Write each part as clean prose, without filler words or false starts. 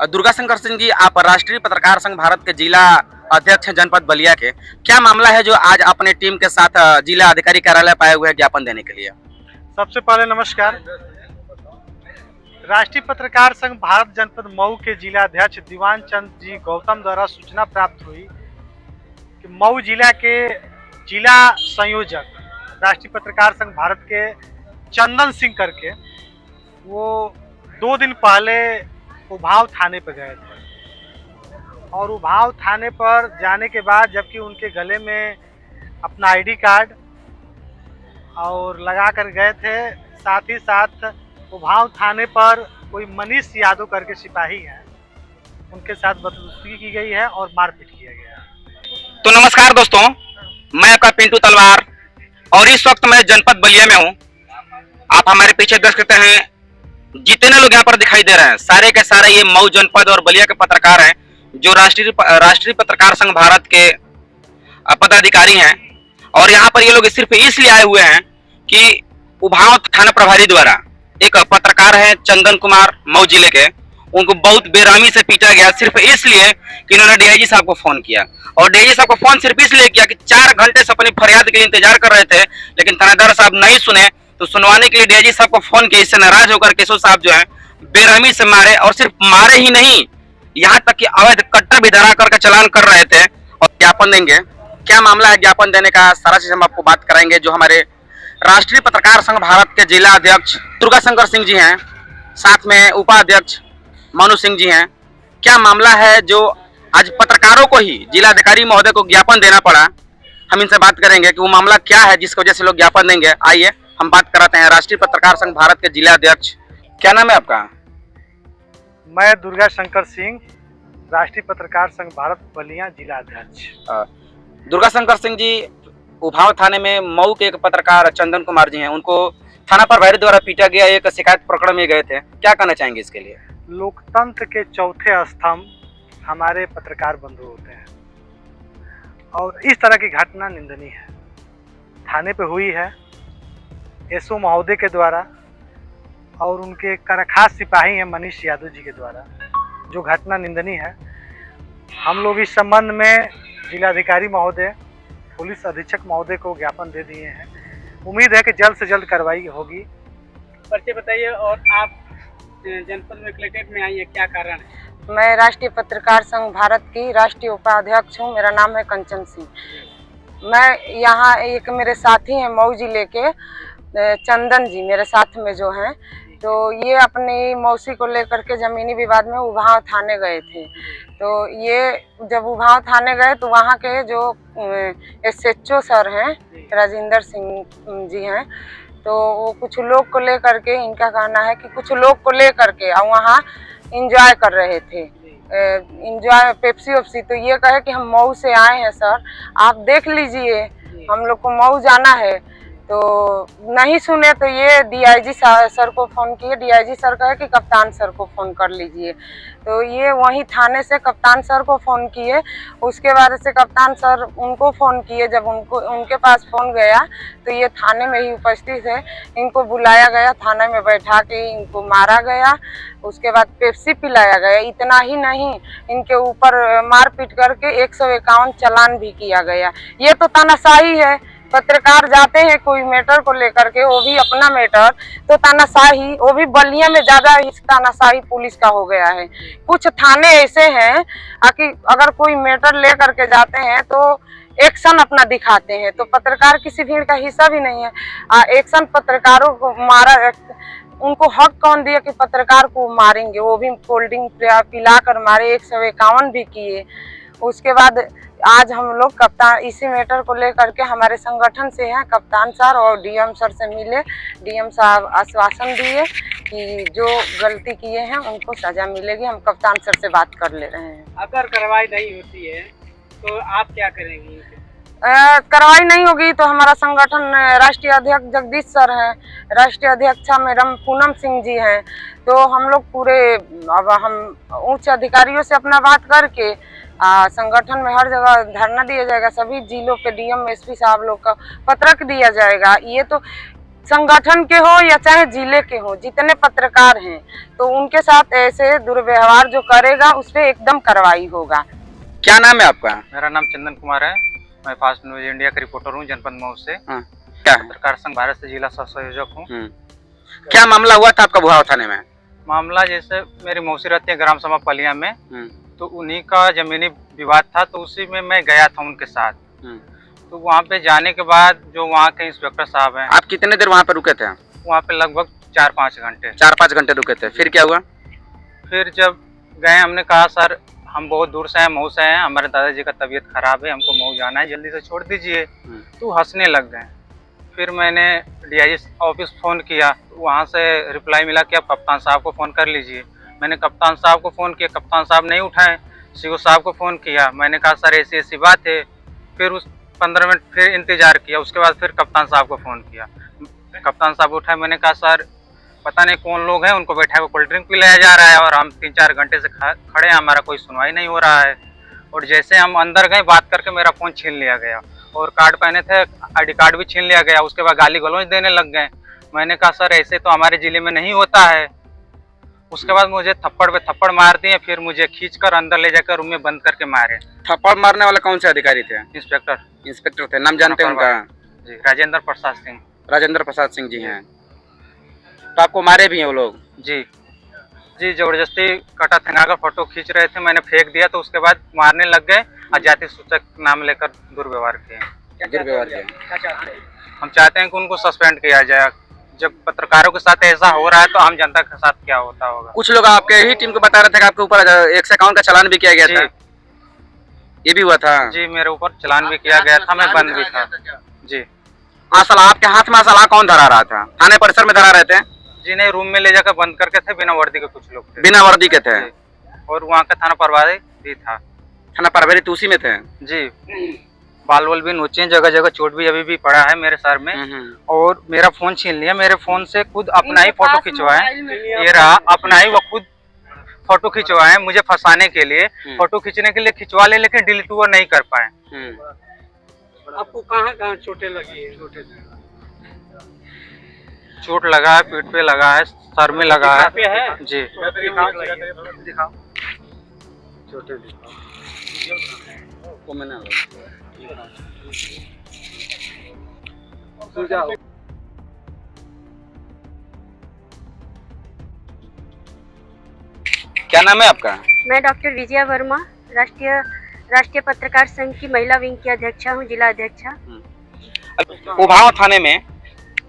दुर्गा शंकर सिंह जी, आप राष्ट्रीय पत्रकार संघ भारत के जिला अध्यक्ष हैं जनपद बलिया के। क्या मामला है जो आज अपने टीम के साथ जिला अधिकारी कार्यालय पाए हुए हैं ज्ञापन देने के लिए? सबसे पहले नमस्कार। राष्ट्रीय पत्रकार संघ भारत जनपद मऊ के जिला अध्यक्ष दीवान चंद जी गौतम द्वारा सूचना प्राप्त हुई कि मऊ जिला के जिला संयोजक राष्ट्रीय पत्रकार संघ भारत के चंदन सिंह करके वो 2 दिन पहले उभाव थाने पर गए थे और उभाव थाने पर जाने के बाद जबकि उनके गले में अपना आईडी कार्ड और लगा कर गए थे, साथ ही साथ उभाव थाने पर कोई मनीष यादव करके सिपाही हैं, उनके साथ बदसलूकी की गई है और मारपीट किया गया है। तो नमस्कार दोस्तों, मैं आपका पिंटू तलवार और इस वक्त मैं जनपद बलिया में हूँ। आप हमारे पीछे देख सकते हैं जितने लोग यहाँ पर दिखाई दे रहे हैं सारे के सारे ये मऊ जनपद और बलिया के पत्रकार हैं जो राष्ट्रीय पत्रकार संघ भारत के पदाधिकारी हैं। और यहाँ पर ये लोग सिर्फ इसलिए आए हुए हैं कि उभाव थाना प्रभारी द्वारा एक पत्रकार है चंदन कुमार मऊ जिले के, उनको बहुत बेरहमी से पीटा गया सिर्फ इसलिए कि इन्होंने डीआईजी साहब को फोन किया। और डीआईजी साहब को फोन सिर्फ इसलिए किया कि 4 घंटे से अपनी फरियाद के लिए इंतजार कर रहे थे, लेकिन थानेदार साहब नहीं सुने। तो सुनवाने के लिए डीआईजी साहब को फोन किया। इससे नाराज होकर केशव साहब जो है बेरहमी से मारे, और सिर्फ मारे ही नहीं, यहाँ तक कि अवैध कट्टर भी धरा करके चलान कर रहे थे। और ज्ञापन देंगे, क्या मामला है ज्ञापन देने का, सारा चीज हम आपको बात कराएंगे। जो हमारे राष्ट्रीय पत्रकार संघ भारत के जिला अध्यक्ष दुर्गा शंकर सिंह जी हैं, साथ में उपाध्यक्ष मनु सिंह जी हैं। क्या मामला है जो आज पत्रकारों को ही जिलाधिकारी महोदय को ज्ञापन देना पड़ा, हम इनसे बात करेंगे कि वो मामला क्या है जिसकी वजह से लोग ज्ञापन देंगे। आइए हम बात कराते हैं राष्ट्रीय पत्रकार संघ भारत के जिला अध्यक्ष। क्या नाम है आपका? मैं दुर्गा शंकर सिंह, राष्ट्रीय पत्रकार संघ भारत बलिया जिला अध्यक्ष। दुर्गा शंकर सिंह जी, उभाव थाने में मऊ के एक पत्रकार चंदन कुमार जी हैं, उनको थाना प्रभारी द्वारा पीटा गया, एक शिकायत प्रकरण में गए थे। क्या कहना चाहेंगे इसके लिए? लोकतंत्र के चौथे स्तंभ हमारे पत्रकार बंधु होते हैं और इस तरह की घटना निंदनीय है। थाने पे हुई है एसओ महोदय के द्वारा और उनके खास सिपाही हैं मनीष यादव जी के द्वारा, जो घटना निंदनीय है। हम लोग इस संबंध में जिलाधिकारी महोदय, पुलिस अधीक्षक महोदय को ज्ञापन दे दिए हैं। उम्मीद है कि जल्द से जल्द कार्रवाई होगी। परिचय बताइए। और आप जनपद में कलेक्ट्रेट में आई है, क्या कारण है? मैं राष्ट्रीय पत्रकार संघ भारत की राष्ट्रीय उपाध्यक्ष हूँ। मेरा नाम है कंचन सिंह। मैं यहाँ एक मेरे साथी हैं मऊ जिले के चंदन जी, मेरे साथ में जो हैं, तो ये अपनी मौसी को लेकर के ज़मीनी विवाद में उभाव थाने गए थे। तो ये जब उभाव थाने गए तो वहाँ के जो एसएचओ सर हैं राजेंद्र सिंह जी हैं, तो वो कुछ लोग को लेकर के, इनका कहना है कि कुछ लोग को लेकर के और वहाँ इंजॉय कर रहे थे, इंजॉय पेप्सी वेप्सी। तो ये कहे कि हम मऊ से आए हैं सर, आप देख लीजिए, हम लोग को मऊ जाना है। तो नहीं सुने तो ये डीआईजी सर को फ़ोन किए। डीआईजी सर कहे कि कप्तान सर को फ़ोन कर लीजिए। तो ये वहीं थाने से कप्तान सर को फ़ोन किए। उसके बाद से कप्तान सर उनको फ़ोन किए। जब उनके पास फ़ोन गया तो ये थाने में ही उपस्थित है। इनको बुलाया गया, थाने में बैठा के इनको मारा गया। उसके बाद पेप्सी पिलाया गया। इतना ही नहीं, इनके ऊपर मारपीट करके 151 चालान भी किया गया। ये तो तानाशाही है। पत्रकार जाते हैं कोई मैटर को लेकर के, वो भी अपना मैटर, तो तानाशाही, वो भी बलिया में ज्यादा तानाशाही पुलिस का हो गया है। कुछ थाने ऐसे हैं कि अगर कोई मैटर ले करके जाते हैं तो एक्शन अपना दिखाते हैं, तो पत्रकार किसी भीड़ का हिस्सा भी नहीं है। एक्शन पत्रकारों को मारा, उनको हक कौन दिया कि पत्रकार को मारेंगे? वो भी कोल्ड ड्रिंक पिला कर मारे, 151 भी किए। उसके बाद आज हम लोग कप्तान, इसी मैटर को लेकर के हमारे संगठन से हैं, कप्तान सर और डीएम सर से मिले। डीएम साहब आश्वासन दिए कि जो गलती किए हैं उनको सजा मिलेगी। हम कप्तान सर से बात कर ले रहे हैं। अगर कार्रवाई नहीं होती है तो आप क्या करेंगी? कार्रवाई नहीं होगी तो हमारा संगठन, राष्ट्रीय अध्यक्ष जगदीश सर हैं, राष्ट्रीय अध्यक्षा मैडम पूनम सिंह जी हैं, तो हम लोग पूरे, अब हम उच्च अधिकारियों से अपना बात करके संगठन में हर जगह धरना दिया जाएगा। सभी जिलों पे डीएम एसपी साहब लोग का पत्रक दिया जाएगा। ये तो संगठन के हो या चाहे जिले के हो, जितने पत्रकार हैं, तो उनके साथ ऐसे दुर्व्यवहार जो करेगा उस पर एकदम कार्रवाई होगा। क्या नाम है आपका? मेरा नाम चंदन कुमार है। मैं फास्ट न्यूज इंडिया का रिपोर्टर हूँ, जनपद मऊ से। हाँ, क्या है? पत्रकार संघ भारत से जिला सह संयोजक हूँ। क्या मामला हुआ था आपका बुहाव थाने में? मामला जैसे मेरी मौसी रहती है ग्राम सभा पलिया में, तो उन्हीं का जमीनी विवाद था, तो उसी में मैं गया था उनके साथ। तो वहाँ पे जाने के बाद जो वहाँ के इंस्पेक्टर साहब हैं। आप कितने देर वहाँ पे रुके थे? वहाँ पे लगभग 4-5 घंटे। 4-5 घंटे रुके थे, फिर क्या हुआ? फिर जब गए हमने कहा सर हम बहुत दूर से हैं, मऊ से हैं, हमारे दादाजी का तबीयत खराब है, हमको मऊ जाना है, जल्दी से छोड़ दीजिए। तो हंसने लग गए। फिर मैंने डीआईजी ऑफिस फ़ोन किया, वहाँ से रिप्लाई मिला कि आप कप्तान साहब को फ़ोन कर लीजिए। मैंने कप्तान साहब को फ़ोन किया, कप्तान साहब नहीं उठाए। सीओ साहब को फ़ोन किया, मैंने कहा सर ऐसी ऐसी बात है। फिर उस 15 मिनट फिर इंतज़ार किया, उसके बाद फिर कप्तान साहब को फ़ोन किया। कप्तान साहब उठाए, मैंने कहा सर पता नहीं कौन लोग हैं, उनको बैठा हुआ कोल्ड ड्रिंक पिलाया जा रहा है और हम 3-4 घंटे से खड़े हैं, हमारा कोई सुनवाई नहीं हो रहा है। और जैसे हम अंदर गए, बात करके मेरा फ़ोन छीन लिया गया और कार्ड पहने थे, आईडी कार्ड भी छीन लिया गया। उसके बाद गाली गलौज देने लग गए। मैंने कहा सर ऐसे तो हमारे ज़िले में नहीं होता है। उसके बाद मुझे थप्पड़ पे थप्पड़ मार दिए, फिर मुझे खींचकर अंदर ले जाकर रूम में बंद करके मारे। थप्पड़ मारने वाले कौन से अधिकारी थे? इंस्पेक्टर थे, नाम जानते हैं उनका? जी, राजेंद्र प्रसाद सिंह। राजेंद्र प्रसाद सिंह जी हैं। तो आपको मारे भी हैं वो लोग? जी जी, जबरदस्ती कटा थंगाकर फोटो खींच रहे थे, मैंने फेंक दिया, तो उसके बाद मारने लग गए और जाति सूचक नाम लेकर दुर्व्यवहार किए। दुर्व्यवहार किया। हम चाहते हैं कि उनको सस्पेंड किया जाए। जब पत्रकारों के साथ ऐसा हो रहा है तो हम जनता के साथ क्या होता होगा। कुछ लोग आपके ही टीम को बता रहे थे कि आपके ऊपर 151 का चालान भी किया गया था। ये भी हुआ था? जी, मेरे ऊपर चालान भी किया गया था, मैं बंद भी था। जी। असला आपके हाथ में असला कौन धरा रहा था? थाने परिसर में धरा रहे थे? जी नहीं, रूम में ले जाकर बंद करके थे, बिना वर्दी के कुछ लोग थे। बिना वर्दी के थे? और वहाँ का थाना प्रभारी भी था। थाना प्रभारी तो उसी में थे? जी। बाल वाल भी नोचे, जगह जगह चोट भी अभी भी पड़ा है मेरे सर में। और मेरा फोन छीन लिया, मेरे फोन से खुद अपना ही फोटो खिंचवाए। ये रहा अपना ही, वो खुद फोटो खिंचवाए मुझे फंसाने के लिए। फोटो खींचने के लिए खिंचवा ले, लेकिन डिलीट वो नहीं कर पाए। आपको कहाँ कहाँ चोटें लगी है? चोट लगा है, पीठ पे लगा है, सर में लगा है। जी दिखाओ। चोटें दिखाओ। क्या नाम है आपका? मैं डॉक्टर विजया वर्मा, राष्ट्रीय पत्रकार संघ की महिला विंग की अध्यक्षा हूँ, जिला अध्यक्षा। उभाव थाने में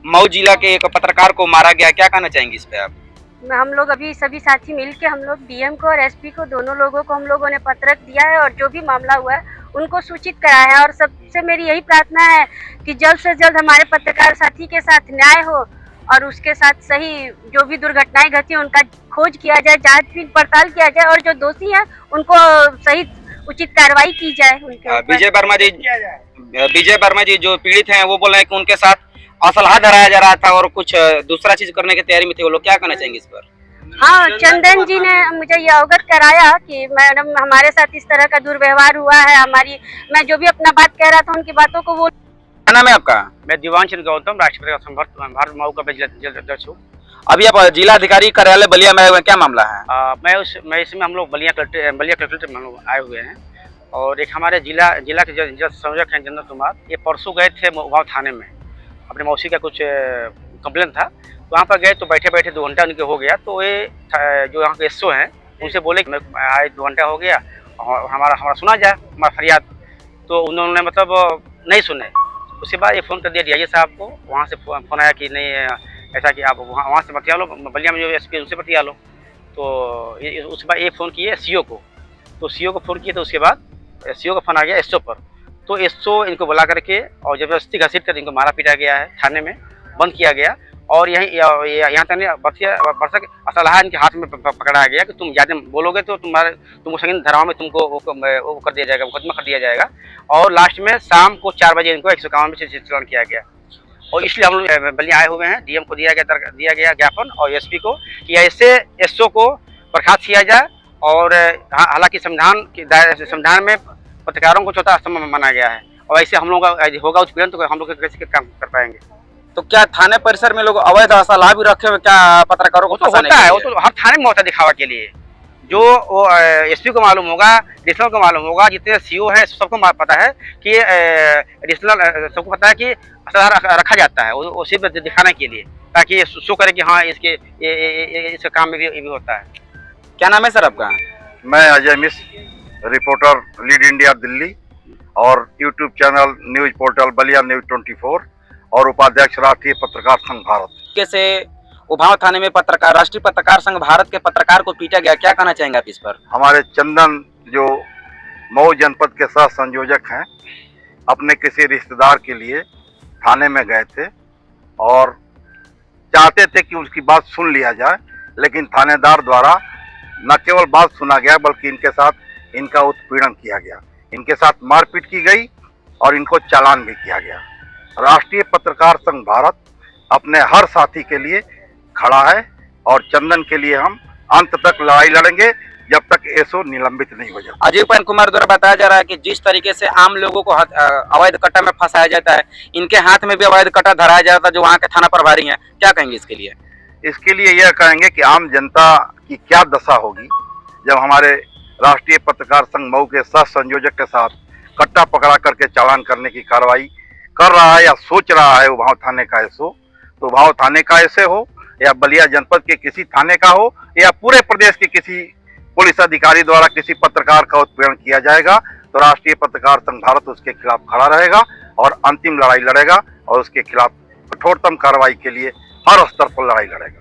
मऊ जिला के एक पत्रकार को मारा गया, क्या कहना चाहेंगे इस पे आप? हम लोग अभी सभी साथी मिलके हम लोग डीएम को और एसपी को, दोनों लोगों को हम लोगों ने पत्रक दिया है और जो भी मामला हुआ है उनको सूचित कराया है। और सबसे मेरी यही प्रार्थना है कि जल्द से जल्द हमारे पत्रकार साथी के साथ न्याय हो और उसके साथ सही जो भी दुर्घटनाएं घटी उनका खोज किया जाए, जांच पड़ताल किया जाए और जो दोषी है उनको सही उचित कार्रवाई की जाए उनके ऊपर। विजय वर्मा जी जो पीड़ित हैं वो बोल रहे हैं कि उनके साथ असलहा धराया जा रहा था और कुछ दूसरा चीज करने की तैयारी में थे वो लोग, क्या कहना चाहेंगे इस पर? हाँ, चंदन जी ने मुझे ये अवगत कराया कि मैडम हमारे साथ इस तरह का दुर्व्यवहार हुआ है। मैं जो भी अपना बात कह रहा था उनकी बातों को वो। क्या नाम है आपका? मैं दीवान चंद गौतम, राष्ट्रीय पत्रकार संघ भारत मऊ का अध्यक्ष हूँ। अभी आप जिला अधिकारी कार्यालय बलिया में आए हुए हैं, क्या मामला है? मैं इसमें हम लोग बलिया कलेक्ट्रेट में हम लोग आए हुए हैं और एक हमारे जिला के जो संयोजक हैं चंदन कुमार, ये परसों गए थे उभाव थाने में, अपने मौसी का कुछ कंप्लेन था। वहाँ पर गए तो बैठे बैठे 2 घंटा उनके हो गया। तो ये जो यहाँ के एसओ हैं उनसे बोले कि मैं आए 2 घंटा हो गया, हमारा सुना जाए हमारा फरियाद। तो उन्होंने मतलब नहीं सुने। उसके बाद ये फ़ोन कर दिया डीआईजी साहब को, वहाँ से फ़ोन आया कि नहीं ऐसा कि आप वहाँ से बतिया लो, बलिया में जो एसपी उनसे बतिया लो। तो उसके बाद ये फ़ोन किए सीओ को, तो सीओ को फ़ोन किए तो उसके बाद सीओ का फ़ोन आ गया एसओ पर। तो एसओ इनको बुला करके और जबरदस्ती घसीट कर इनको मारा पीटा गया है, थाने में बंद किया गया। और यहाँ तक बरसक असलहा इनके हाथ में पकड़ाया गया कि तुम ज़्यादा बोलोगे तो तुमको संगीन धाराओं में तुमको वो कर दिया जाएगा, मुकदमा कर दिया जाएगा। और लास्ट में शाम को 4 बजे इनको 151 में चालान किया गया। और इसलिए हम लोग बलिया आए हुए हैं। डीएम को दिया गया ज्ञापन और एसपी को कि ऐसे एसओ को बर्खास्त किया जाए। और हालांकि संविधान में पत्रकारों को चौथा स्तंभ माना गया है और ऐसे हम लोग का होगा उत्पीड़न तो हम लोग कैसे काम कर पाएंगे। तो क्या थाने परिसर में लोग अवैध असला भी रखे हुए क्या पत्रकारों को वो तो फंसाने होता के है, वो लिए? तो हर थाने में होता है दिखावा के लिए। जो वो एसपी को मालूम होगा, एडिशनल को मालूम होगा, जितने सीओ है सबको पता है कि एडिशनल सबको पता है कि असला रखा जाता है वो सिर्फ दिखाने के लिए, ताकि शो करे कि हाँ इसके इसका काम में भी होता है। क्या नाम है सर आपका? मैं Ajay Mishra, reporter lead India Delhi और YouTube channel news portal Ballia news 24 और उपाध्यक्ष राष्ट्रीय पत्रकार संघ भारत। कैसे उभाव थाने में पत्रकार राष्ट्रीय पत्रकार संघ भारत के पत्रकार को पीटा गया, क्या कहना चाहेंगे आप इस पर? हमारे चंदन जो मऊ जनपद के सह संयोजक हैं, अपने किसी रिश्तेदार के लिए थाने में गए थे और चाहते थे कि उसकी बात सुन लिया जाए, लेकिन थानेदार द्वारा न केवल बात सुना गया बल्कि इनके साथ इनका उत्पीड़न किया गया, इनके साथ मारपीट की गई और इनको चालान भी किया गया। राष्ट्रीय पत्रकार संघ भारत अपने हर साथी के लिए खड़ा है और चंदन के लिए हम अंत तक लड़ाई लड़ेंगे जब तक एसओ निलंबित नहीं हो जाता। अजय उपेंद्र कुमार द्वारा बताया जा रहा है कि जिस तरीके से आम लोगों को अवैध कट्टा में फंसाया जाता है, इनके हाथ में भी अवैध कट्टा धराया जाता है जो वहाँ के थाना प्रभारी हैं, क्या कहेंगे इसके लिए? इसके लिए यह कहेंगे कि आम जनता की क्या दशा होगी जब हमारे राष्ट्रीय पत्रकार संघ मऊ के सह संयोजक के साथ कट्टा पकड़ा करके चालान करने की कार्रवाई कर रहा है या सोच रहा है उभाव थाने का एसओ। तो उभाव थाने का ऐसे हो या बलिया जनपद के किसी थाने का हो या पूरे प्रदेश के किसी पुलिस अधिकारी द्वारा किसी पत्रकार का उत्पीड़न किया जाएगा तो राष्ट्रीय पत्रकार संघ भारत उसके खिलाफ खड़ा रहेगा और अंतिम लड़ाई लड़ेगा और उसके खिलाफ कठोरतम कार्रवाई के लिए हर स्तर पर लड़ाई लड़ेगा।